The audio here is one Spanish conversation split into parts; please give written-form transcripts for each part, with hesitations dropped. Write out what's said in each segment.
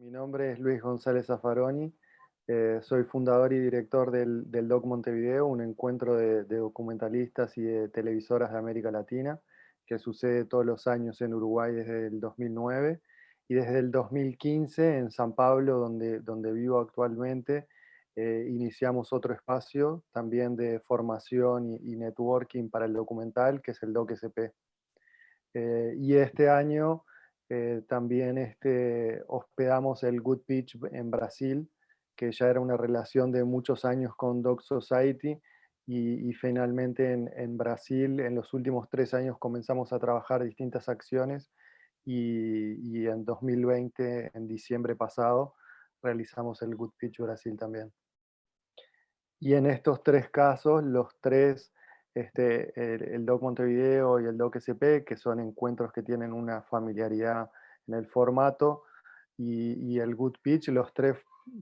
Mi nombre es Luis González Zaffaroni, soy fundador y director del Doc Montevideo, un encuentro de documentalistas y de televisoras de América Latina, que sucede todos los años en Uruguay desde el 2009 y desde el 2015 en San Pablo, donde vivo actualmente, iniciamos otro espacio también de formación y networking para el documental, que es el Doc SP. Y este año también hospedamos el Good Pitch en Brasil, que ya era una relación de muchos años con Doc Society, y finalmente en Brasil en los últimos 3 años comenzamos a trabajar distintas acciones y en 2020, en diciembre pasado, realizamos el Good Pitch Brasil también. Y en estos tres casos, los tres, el Doc Montevideo y el Doc SP, que son encuentros que tienen una familiaridad en el formato, y el Good Pitch, los tres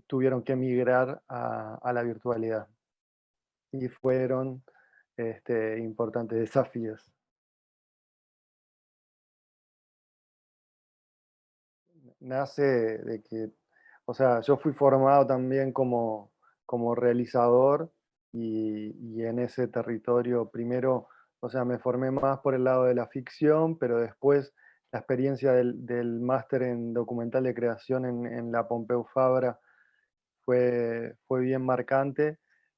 tuvieron que migrar a la virtualidad. Y fueron importantes desafíos. Nace de que, o sea, yo fui formado también como realizador y en ese territorio primero, o sea, me formé más por el lado de la ficción, pero después la experiencia del máster en documental de creación en la Pompeu Fabra fue bien marcante,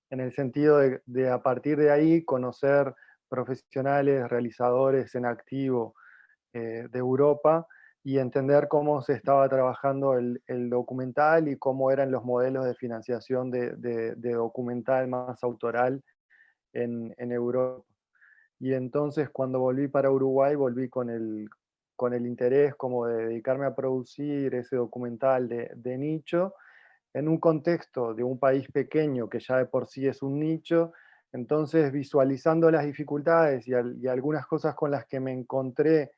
en el sentido de a partir de ahí conocer profesionales, realizadores en activo de Europa y entender cómo se estaba trabajando el documental y cómo eran los modelos de financiación de documental más autoral en Europa. Y entonces cuando volví para Uruguay, volví con el interés como de dedicarme a producir ese documental de nicho en un contexto de un país pequeño que ya de por sí es un nicho. Entonces, visualizando las dificultades y algunas cosas con las que me encontré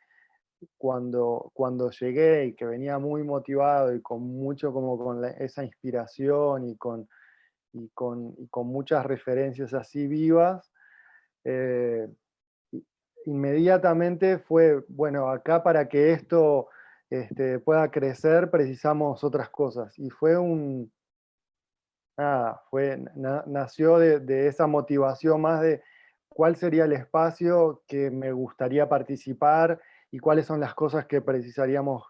cuando llegué y que venía muy motivado y con mucho como con esa inspiración y con muchas referencias así vivas, eh, inmediatamente fue, bueno, acá para que esto pueda crecer precisamos otras cosas. Y fue nada, nació de esa motivación más de cuál sería el espacio que me gustaría participar y cuáles son las cosas que precisaríamos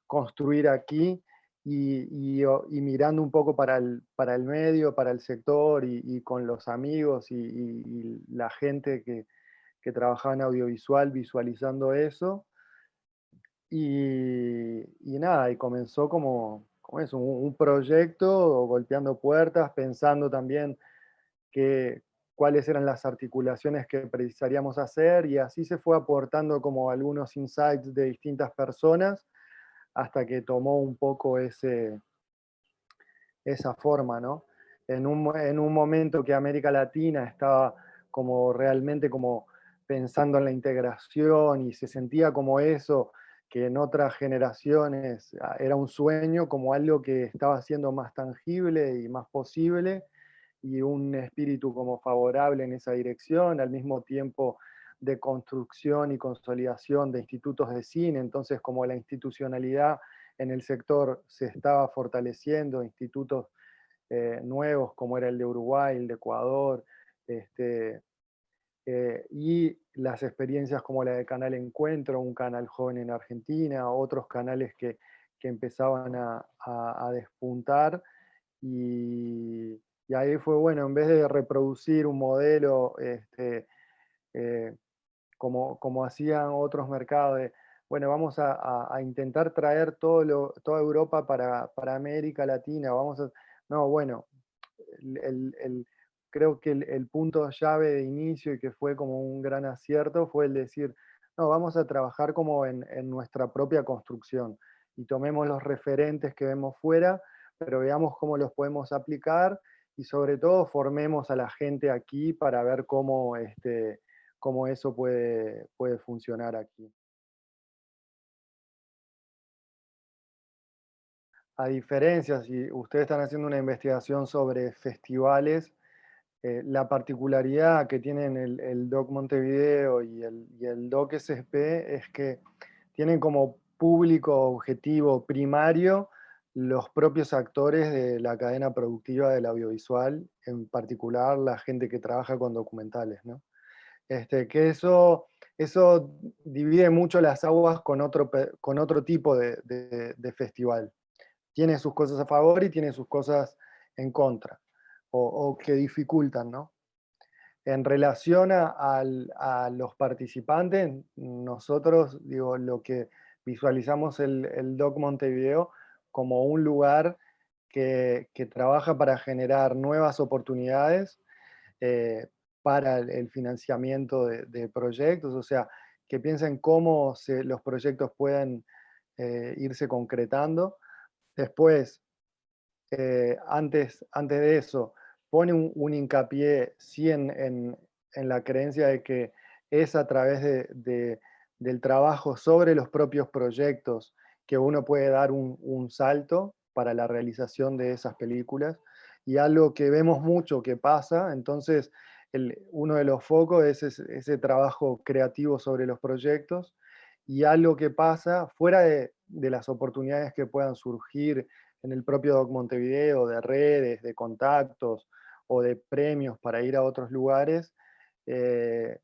construir aquí y mirando un poco para el medio, para el sector y con los amigos y la gente que trabajaba en audiovisual visualizando eso. Y nada, y comenzó como eso, un proyecto, golpeando puertas, pensando también que, cuáles eran las articulaciones que precisaríamos hacer, y así se fue aportando como algunos insights de distintas personas, hasta que tomó un poco esa forma, ¿no? En un momento que América Latina estaba como realmente como pensando en la integración y se sentía como eso, que en otras generaciones era un sueño, como algo que estaba siendo más tangible y más posible, y un espíritu como favorable en esa dirección, al mismo tiempo de construcción y consolidación de institutos de cine. Entonces como la institucionalidad en el sector se estaba fortaleciendo, institutos nuevos como era el de Uruguay, el de Ecuador, este, y las experiencias como la de Canal Encuentro, un canal joven en Argentina, otros canales que empezaban a despuntar, y ahí fue bueno, en vez de reproducir un modelo eh, como hacían otros mercados, de, bueno, vamos a intentar traer toda Europa para América Latina, no, bueno, el- creo que el punto llave de inicio y que fue como un gran acierto fue el decir, no, vamos a trabajar como en nuestra propia construcción y tomemos los referentes que vemos fuera, pero veamos cómo los podemos aplicar y sobre todo formemos a la gente aquí para ver cómo eso puede funcionar aquí. A diferencia, si ustedes están haciendo una investigación sobre festivales, la particularidad que tienen el Doc Montevideo y el Doc SP es que tienen como público objetivo primario los propios actores de la cadena productiva del audiovisual, en particular la gente que trabaja con documentales, ¿no? Que eso divide mucho las aguas con otro tipo de festival. Tiene sus cosas a favor y tiene sus cosas en contra, o que dificultan, ¿no? En relación a los participantes, nosotros, digo, lo que visualizamos el Doc Montevideo como un lugar que trabaja para generar nuevas oportunidades eh, para el financiamiento de proyectos, o sea, que piensen cómo los proyectos pueden irse concretando. Después, antes de eso, pone un hincapié, sí, en la creencia de que es a través del trabajo sobre los propios proyectos que uno puede dar un salto para la realización de esas películas. Y algo que vemos mucho que pasa, entonces uno de los focos es ese trabajo creativo sobre los proyectos, y algo que pasa fuera de las oportunidades que puedan surgir en el propio Doc Montevideo, de redes, de contactos o de premios para ir a otros lugares. eh,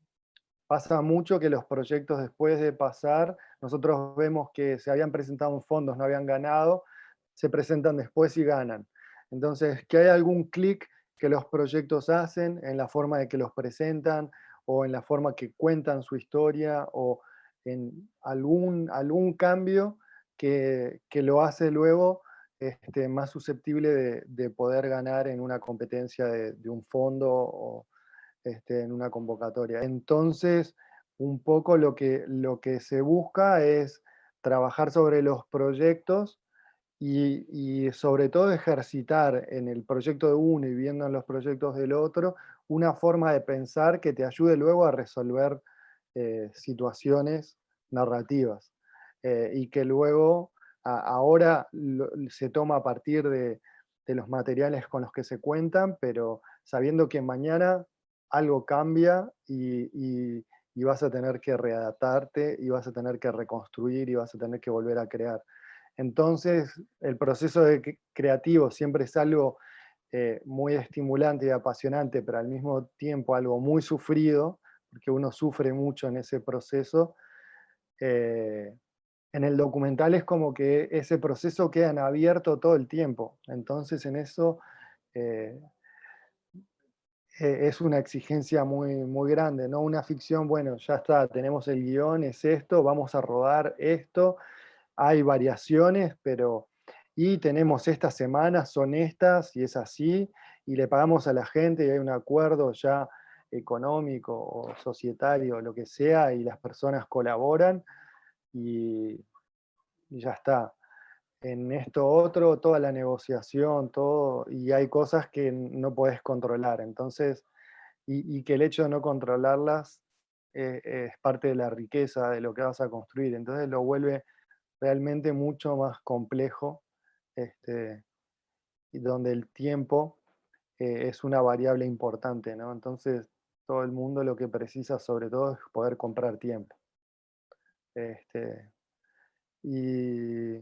Pasa mucho que los proyectos, después de pasar, nosotros vemos que se habían presentado en fondos, no habían ganado, se presentan después y ganan. Entonces, que hay algún clic que los proyectos hacen en la forma de que los presentan, o en la forma que cuentan su historia, o en algún cambio que lo hace luego más susceptible de poder ganar en una competencia de un fondo, o en una convocatoria. Entonces, un poco lo que se busca es trabajar sobre los proyectos, y sobre todo ejercitar en el proyecto de uno y viendo en los proyectos del otro una forma de pensar que te ayude luego a resolver situaciones narrativas. Y que luego ahora se toma a partir de los materiales con los que se cuentan, pero sabiendo que mañana algo cambia, y vas a tener que readaptarte, y vas a tener que reconstruir, y vas a tener que volver a crear. Entonces, el proceso creativo siempre es algo muy estimulante y apasionante, pero al mismo tiempo algo muy sufrido, porque uno sufre mucho en ese proceso. Eh, en el documental es como que ese proceso queda en abierto todo el tiempo. Entonces, en eso eh, es una exigencia muy, muy grande, ¿no? Una ficción, bueno, ya está, tenemos el guión, es esto, vamos a rodar esto, hay variaciones, pero y tenemos estas semanas, son estas, y es así, y le pagamos a la gente, y hay un acuerdo ya económico o societario, lo que sea, y las personas colaboran, y, y ya está. En esto otro, toda la negociación, todo, y hay cosas que no podés controlar. Entonces, y que el hecho de no controlarlas es parte de la riqueza de lo que vas a construir. Entonces lo vuelve realmente mucho más complejo, este, y donde el tiempo es una variable importante, ¿no? Entonces, todo el mundo lo que precisa sobre todo es poder comprar tiempo. Este, y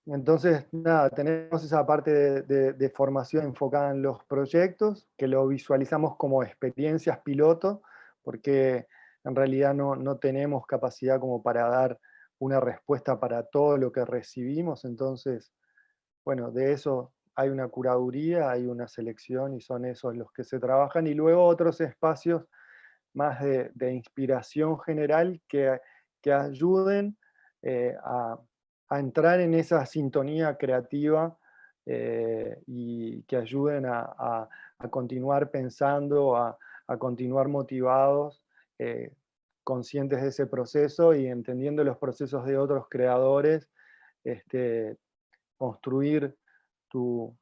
entonces, nada, tenemos esa parte de formación enfocada en los proyectos, que lo visualizamos como experiencias piloto, porque en realidad no tenemos capacidad como para dar una respuesta para todo lo que recibimos. Entonces, bueno, de eso hay una curaduría, hay una selección, y son esos los que se trabajan. Y luego otros espacios más de inspiración general que ayuden a entrar en esa sintonía creativa, y que ayuden a continuar pensando, a continuar motivados, eh, conscientes de ese proceso y entendiendo los procesos de otros creadores, este, construir tu,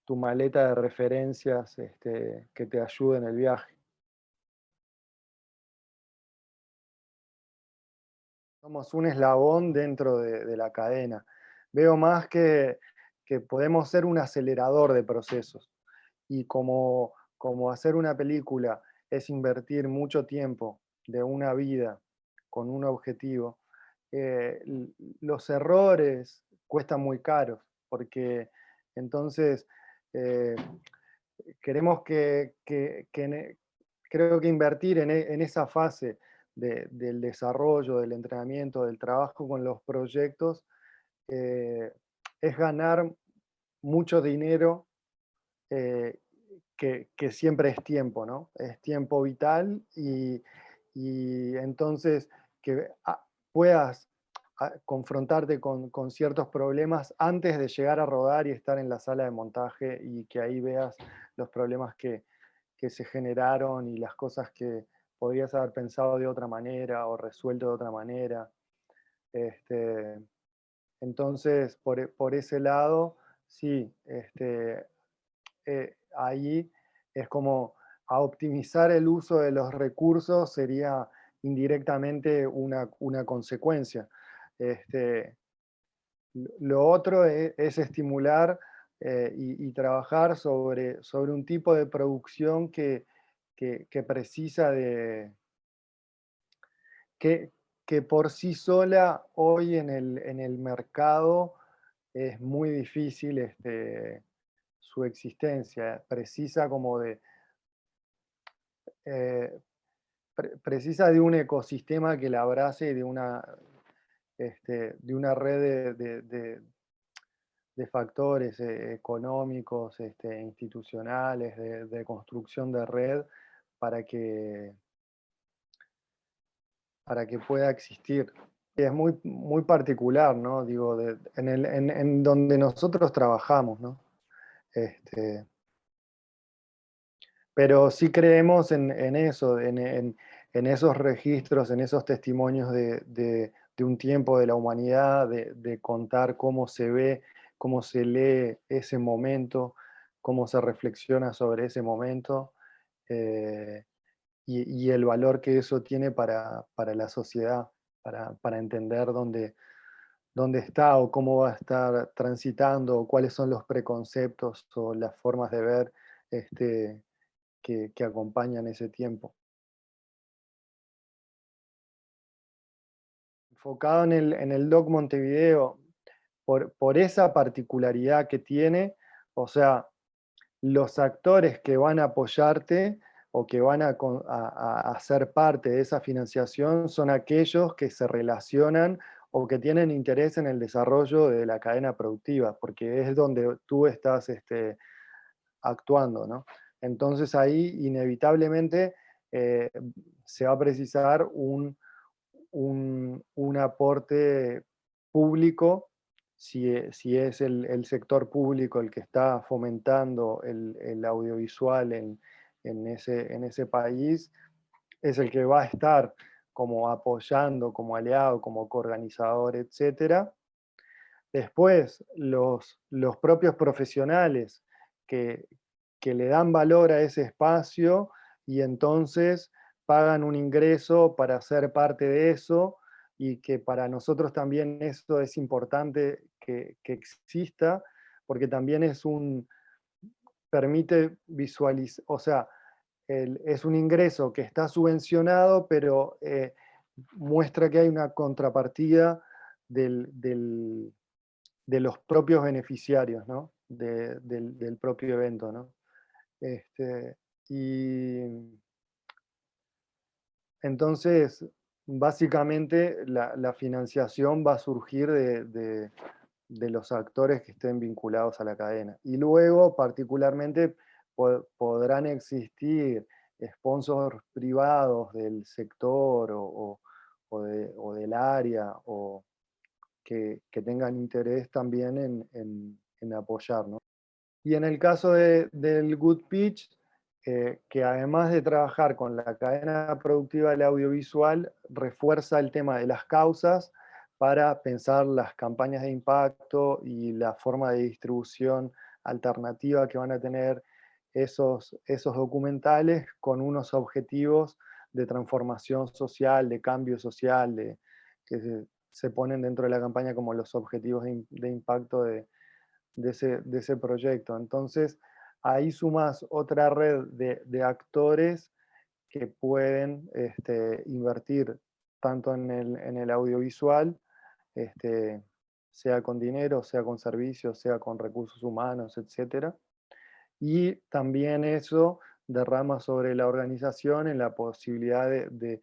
tu maleta de referencias que te ayuden en el viaje. Somos un eslabón dentro de la cadena. Veo más que podemos ser un acelerador de procesos. Y como hacer una película es invertir mucho tiempo de una vida con un objetivo, los errores cuestan muy caros, porque entonces eh, queremos creo que invertir en esa fase del desarrollo, del entrenamiento, del trabajo con los proyectos, eh, es ganar mucho dinero, eh, que siempre es tiempo, ¿no? Es tiempo vital y entonces que puedas confrontarte con ciertos problemas antes de llegar a rodar y estar en la sala de montaje y que ahí veas los problemas que se generaron y las cosas que podrías haber pensado de otra manera o resuelto de otra manera. Este, entonces, por ese lado, sí, ahí es como a optimizar el uso de los recursos sería indirectamente una consecuencia. Este, lo otro es estimular y trabajar sobre un tipo de producción que precisa que, que por sí sola hoy en el mercado es muy difícil su existencia. Precisa como eh, precisa de un ecosistema que la abrace y de una red de factores económicos, institucionales, de construcción de red para para que pueda existir. Y es muy, muy particular, ¿no? Digo, en donde nosotros trabajamos, ¿no? Este, pero sí creemos en eso, en esos registros, en esos testimonios de un tiempo de la humanidad, de contar cómo se ve, cómo se lee ese momento, cómo se reflexiona sobre ese momento, eh, y el valor que eso tiene para la sociedad, para entender dónde está o cómo va a estar transitando, o cuáles son los preconceptos o las formas de ver este, que acompañan ese tiempo. Enfocado en el Doc Montevideo, por esa particularidad que tiene, o sea, los actores que van a apoyarte o que van a ser parte de esa financiación son aquellos que se relacionan o que tienen interés en el desarrollo de la cadena productiva, porque es donde tú estás actuando, ¿no? Entonces ahí inevitablemente eh, se va a precisar un aporte público, si es el sector público el que está fomentando el audiovisual en ese país, es el que va a estar como apoyando, como aliado, como coorganizador, etcétera. Después, los propios profesionales que, que le dan valor a ese espacio y entonces pagan un ingreso para ser parte de eso y que para nosotros también eso es importante que exista, porque también permite visualizar, o sea, es un ingreso que está subvencionado, pero muestra que hay una contrapartida de los propios beneficiarios, ¿no? Del propio evento, ¿no? Este, y entonces, básicamente, la financiación va a surgir de los actores que estén vinculados a la cadena. Y luego, particularmente, podrán existir sponsors privados del sector o del área o que tengan interés también en apoyar, ¿no? Y en el caso del Good Pitch, que además de trabajar con la cadena productiva del audiovisual, refuerza el tema de las causas para pensar las campañas de impacto y la forma de distribución alternativa que van a tener esos documentales con unos objetivos de transformación social, de cambio social, que se ponen dentro de la campaña como los objetivos de impacto de ese proyecto. Entonces, ahí sumas otra red de actores que pueden invertir tanto en el audiovisual, este, sea con dinero, sea con servicios, sea con recursos humanos, etcétera. Y también eso derrama sobre la organización en la posibilidad de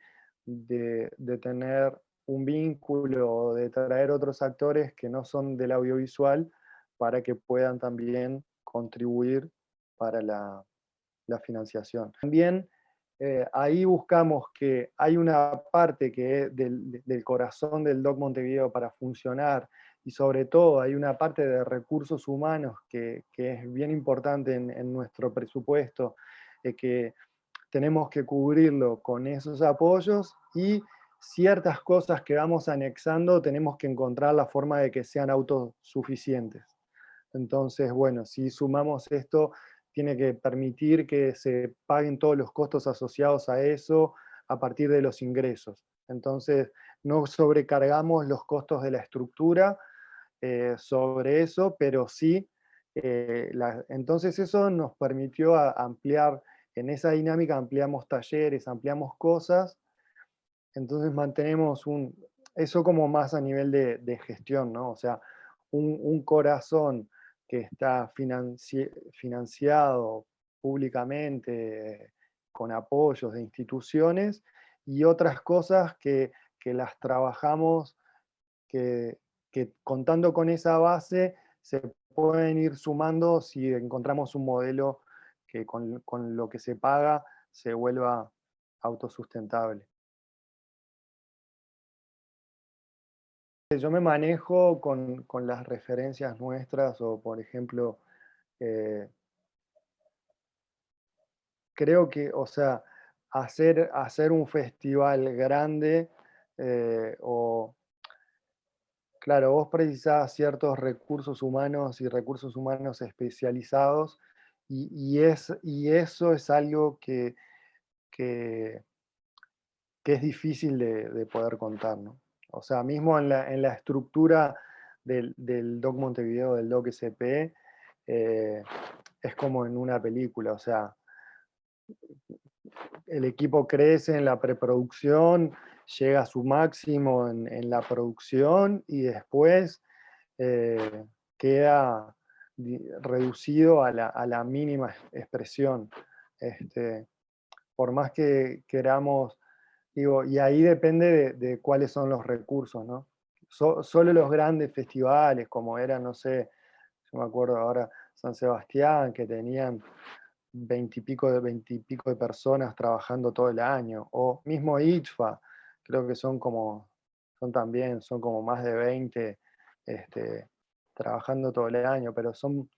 tener un vínculo o de traer otros actores que no son del audiovisual para que puedan también contribuir para la financiación. También ahí buscamos que hay una parte que es del corazón del Doc Montevideo para funcionar, y sobre todo hay una parte de recursos humanos que es bien importante en nuestro presupuesto, que tenemos que cubrirlo con esos apoyos, y ciertas cosas que vamos anexando tenemos que encontrar la forma de que sean autosuficientes. Entonces, bueno, si sumamos esto, tiene que permitir que se paguen todos los costos asociados a eso a partir de los ingresos. Entonces, no sobrecargamos los costos de la estructura sobre eso, pero sí, entonces eso nos permitió ampliar, en esa dinámica ampliamos talleres, ampliamos cosas, entonces mantenemos eso como más a nivel de gestión, ¿no? O sea, un corazón que está financiado públicamente con apoyos de instituciones, y otras cosas que las trabajamos, que, que contando con esa base se pueden ir sumando si encontramos un modelo que con lo que se paga se vuelva autosustentable. Yo me manejo con las referencias nuestras, o por ejemplo, eh, creo que, o sea, hacer un festival grande, o claro, vos precisás ciertos recursos humanos y recursos humanos especializados, y eso es algo que, que es difícil de poder contar, ¿no? O sea, mismo en la estructura del Doc Montevideo, del Doc SP, eh, es como en una película, o sea, el equipo crece en la preproducción, llega a su máximo en la producción, y después eh, queda reducido a la mínima expresión. Este, por más que queramos, digo, y ahí depende de cuáles son los recursos, ¿no? Solo los grandes festivales, como era, no sé, yo me acuerdo ahora San Sebastián, que tenían veintipico de personas trabajando todo el año, o mismo ITFA, creo que son como más de 20 este, trabajando todo el año, pero son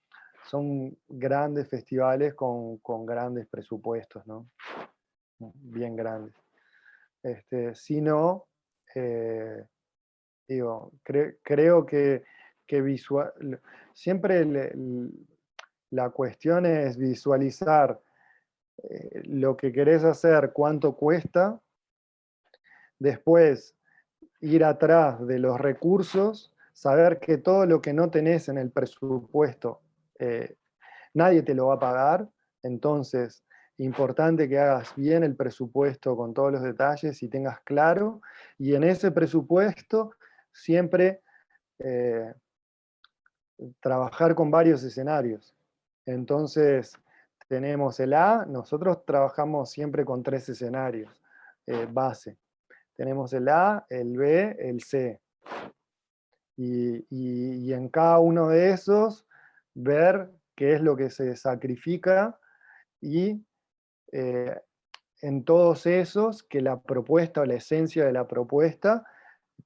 grandes festivales con grandes presupuestos, ¿no? Bien grandes. Si no, eh, digo, creo que siempre la cuestión es visualizar lo que querés hacer, cuánto cuesta, después ir atrás de los recursos, saber que todo lo que no tenés en el presupuesto, eh, nadie te lo va a pagar, entonces importante que hagas bien el presupuesto con todos los detalles y tengas claro, y en ese presupuesto siempre eh, trabajar con varios escenarios. Entonces, tenemos el A, nosotros trabajamos siempre con 3 escenarios base. Tenemos el A, el B, el C. Y en cada uno de esos, ver qué es lo que se sacrifica, y eh, en todos esos, que la propuesta o la esencia de la propuesta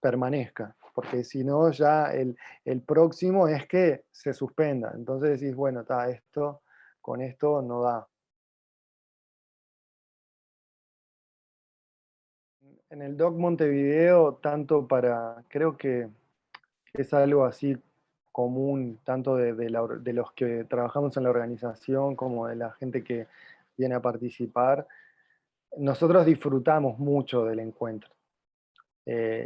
permanezca, porque si no, ya el próximo es que se suspenda. Entonces decís, bueno, con esto no da. En el Doc Montevideo, creo que es algo así común, tanto de los que trabajamos en la organización como de la gente que viene a participar. Nosotros disfrutamos mucho del encuentro.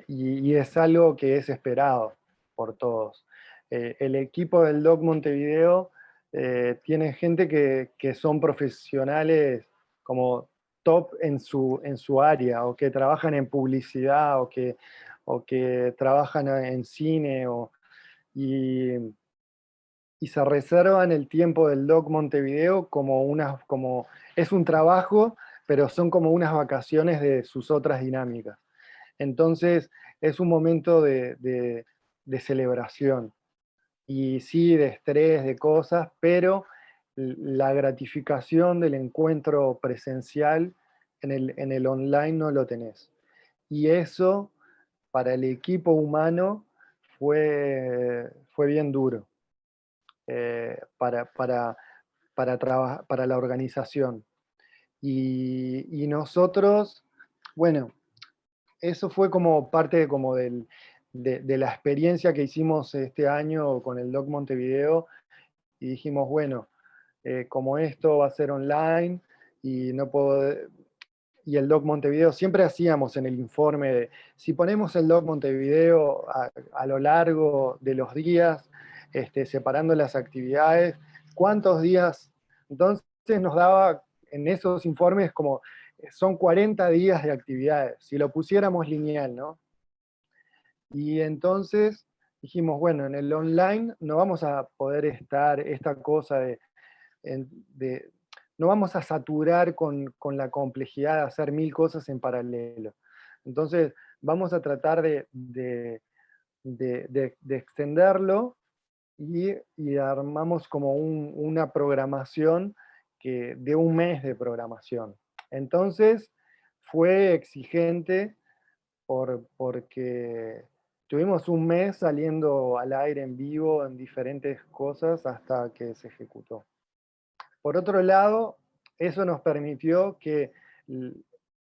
Y es algo que es esperado por todos. El equipo del Doc Montevideo tiene gente que son profesionales como top en su área, o que trabajan en publicidad, o que trabajan en cine, y, y se reservan el tiempo del Doc Montevideo como es un trabajo, pero son como unas vacaciones de sus otras dinámicas. Entonces es un momento de celebración y sí, de estrés, de cosas, pero la gratificación del encuentro presencial en el online no lo tenés. Y eso para el equipo humano fue bien duro, eh, para, para, para la organización. Y nosotros, bueno, eso fue como parte como de la experiencia que hicimos este año con el Doc Montevideo, y dijimos, bueno, como esto va a ser online y no puedo, y el Doc Montevideo, siempre hacíamos en el informe de, si ponemos el Doc Montevideo a lo largo de los días, separando las actividades, ¿cuántos días? Entonces nos daba en esos informes como, son 40 días de actividades, si lo pusiéramos lineal, ¿no? Y entonces dijimos, bueno, en el online no vamos a poder estar esta cosa de no vamos a saturar con la complejidad de hacer mil cosas en paralelo. Entonces, vamos a tratar de extenderlo y armamos como una programación de un mes de programación. Entonces, fue exigente porque tuvimos un mes saliendo al aire en vivo en diferentes cosas hasta que se ejecutó. Por otro lado, eso nos permitió que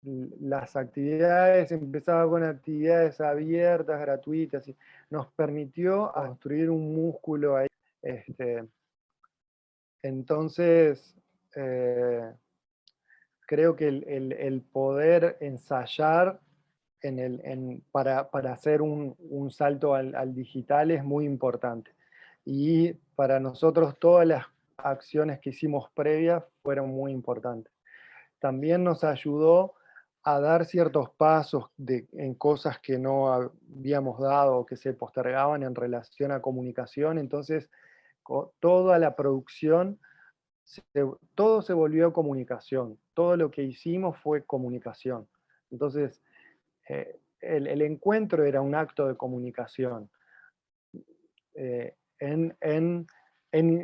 las actividades, empezaba con actividades abiertas, gratuitas, y nos permitió construir un músculo ahí. Este, entonces, eh, creo que el poder ensayar para hacer un salto al digital es muy importante. Y para nosotros todas las acciones que hicimos previas fueron muy importantes. También nos ayudó a dar ciertos pasos en cosas que no habíamos dado o que se postergaban en relación a comunicación. Entonces, toda la producción, todo se volvió comunicación. Todo lo que hicimos fue comunicación. Entonces, el encuentro era un acto de comunicación,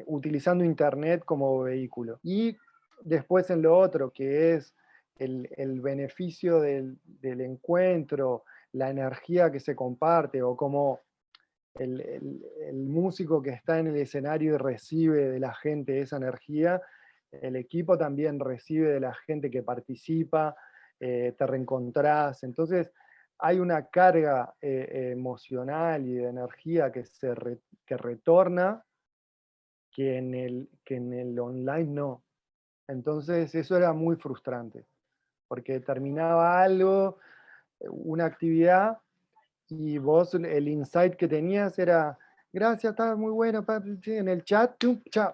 utilizando Internet como vehículo. Y después en lo otro, que es el beneficio del encuentro, la energía que se comparte, o como el músico que está en el escenario y recibe de la gente esa energía, el equipo también recibe de la gente que participa, te reencontrás. Entonces, hay una carga emocional y de energía que retorna que en el online no. Entonces, eso era muy frustrante, porque terminaba algo, una actividad, y vos el insight que tenías era, gracias, estaba muy bueno, sí, en el chat,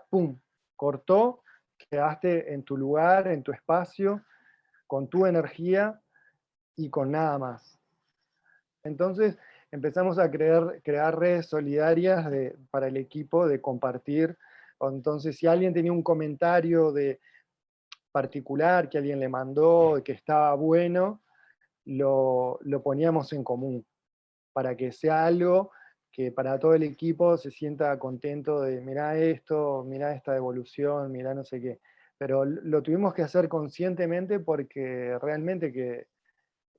pum, cortó, quedaste en tu lugar, en tu espacio, con tu energía y con nada más. Entonces empezamos a crear redes solidarias para el equipo de compartir. Entonces, si alguien tenía un comentario de particular que alguien le mandó, que estaba bueno, lo poníamos en común, para que sea algo que para todo el equipo se sienta contento de, mirá esto, mirá esta devolución, mirá no sé qué. Pero lo tuvimos que hacer conscientemente porque realmente que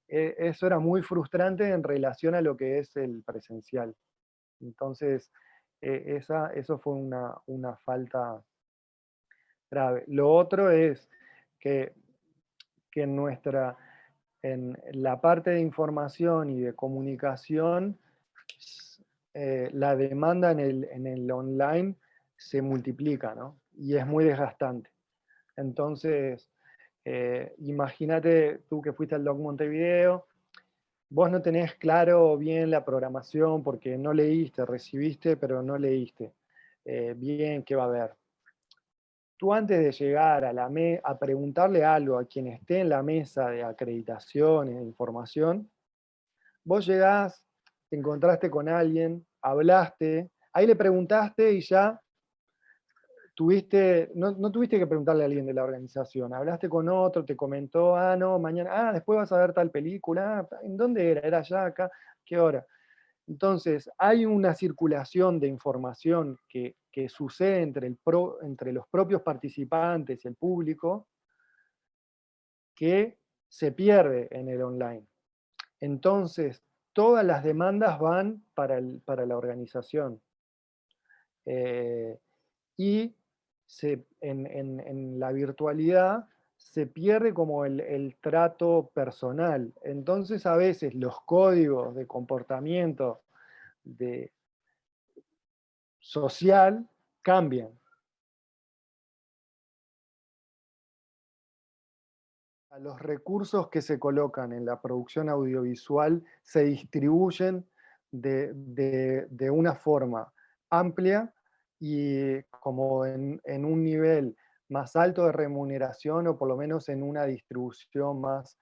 eso era muy frustrante en relación a lo que es el presencial. Entonces, eso fue una falta grave. Lo otro es que, que en la parte de información y de comunicación, la demanda en el online se multiplica, ¿no? Y es muy desgastante. Entonces, imagínate tú que fuiste al Doc Montevideo, vos no tenés claro bien la programación porque no leíste, recibiste, pero no leíste bien qué va a haber. Tú antes de llegar a preguntarle algo a quien esté en la mesa de acreditación y de información, vos llegás, te encontraste con alguien, hablaste, ahí le preguntaste y ya tuviste, no tuviste que preguntarle a alguien de la organización, hablaste con otro, te comentó, ah, no, mañana, ah, después vas a ver tal película, ah, ¿en dónde era? ¿Era allá, acá? ¿Qué hora? Entonces, hay una circulación de información que sucede entre los propios participantes y el público que se pierde en el online. Entonces, todas las demandas van para la organización. Eh, y en la virtualidad se pierde como el trato personal. Entonces, a veces los códigos de comportamiento de, social cambian. Los recursos que se colocan en la producción audiovisual se distribuyen de una forma amplia y como en un nivel más alto de remuneración o por lo menos en una distribución más,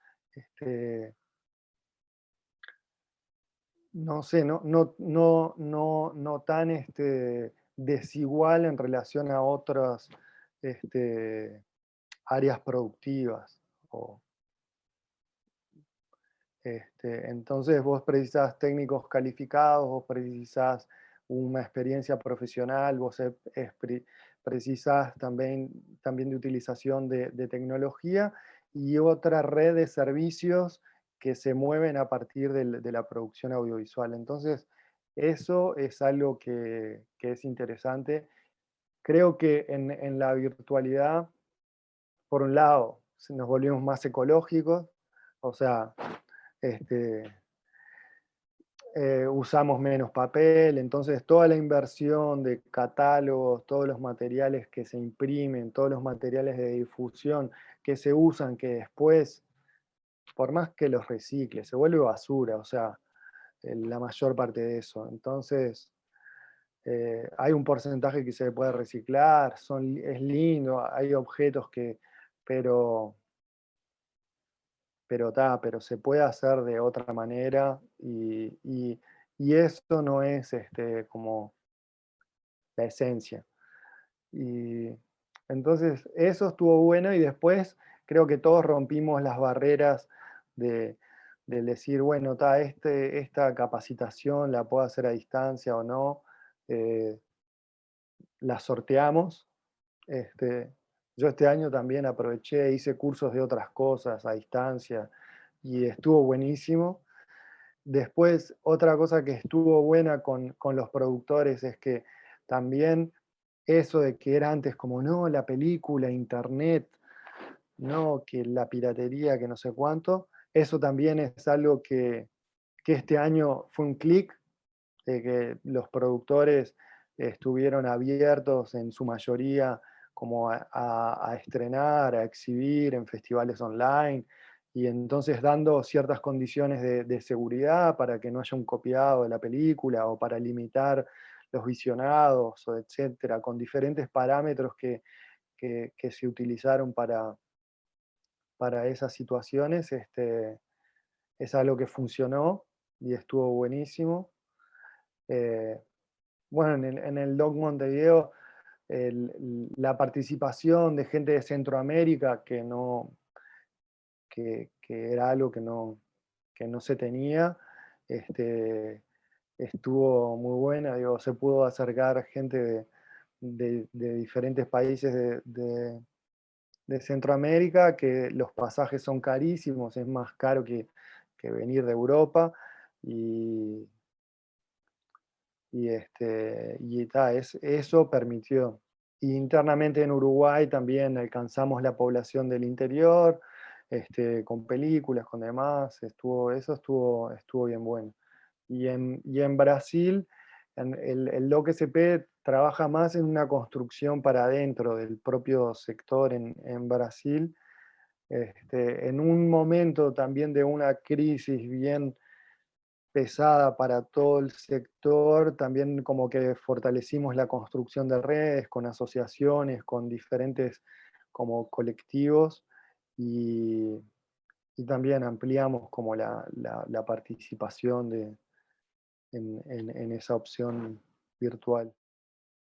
no sé, no tan desigual en relación a otras este, áreas productivas. o, entonces vos precisás técnicos calificados, vos precisás una experiencia profesional, precisás también de utilización de tecnología y otra red de servicios que se mueven a partir de la producción audiovisual. Entonces, eso es algo que es interesante. Creo que en la virtualidad, por un lado, nos volvimos más ecológicos, o sea, este, usamos menos papel, entonces toda la inversión de catálogos, todos los materiales que se imprimen, todos los materiales de difusión que se usan, que después, por más que los recicle, se vuelve basura, o sea, la mayor parte de eso. Entonces, hay un porcentaje que se puede reciclar, es lindo, hay objetos pero pero se puede hacer de otra manera y eso no es como la esencia. Y entonces eso estuvo bueno y después creo que todos rompimos las barreras de, del decir, bueno, esta capacitación la puedo hacer a distancia o no, eh, la sorteamos. Este, yo este año también aproveché, hice cursos de otras cosas a distancia y estuvo buenísimo. Después, otra cosa que estuvo buena con los productores es que también eso de que era antes como, no, la película, internet, no, que la piratería, que no sé cuánto, eso también es algo que este año fue un clic, de que los productores estuvieron abiertos en su mayoría como a estrenar, a exhibir en festivales online, y entonces dando ciertas condiciones de seguridad para que no haya un copiado de la película o para limitar los visionados, o etcétera, con diferentes parámetros que se utilizaron para esas situaciones, es algo que funcionó y estuvo buenísimo. Eh, bueno, en el Doc Montevideo, la participación de gente de Centroamérica que era algo que no se tenía, este, estuvo muy buena, digo, se pudo acercar gente de diferentes países de Centroamérica, que los pasajes son carísimos, es más caro que venir de Europa, y, eso permitió. Y internamente en Uruguay también alcanzamos la población del interior, con películas, con demás, eso estuvo bien bueno. Y en Brasil, el DOC-SP trabaja más en una construcción para adentro del propio sector en Brasil, en un momento también de una crisis bien pesada para todo el sector, también como que fortalecimos la construcción de redes con asociaciones, con diferentes como colectivos y, y también ampliamos como la participación en esa opción virtual.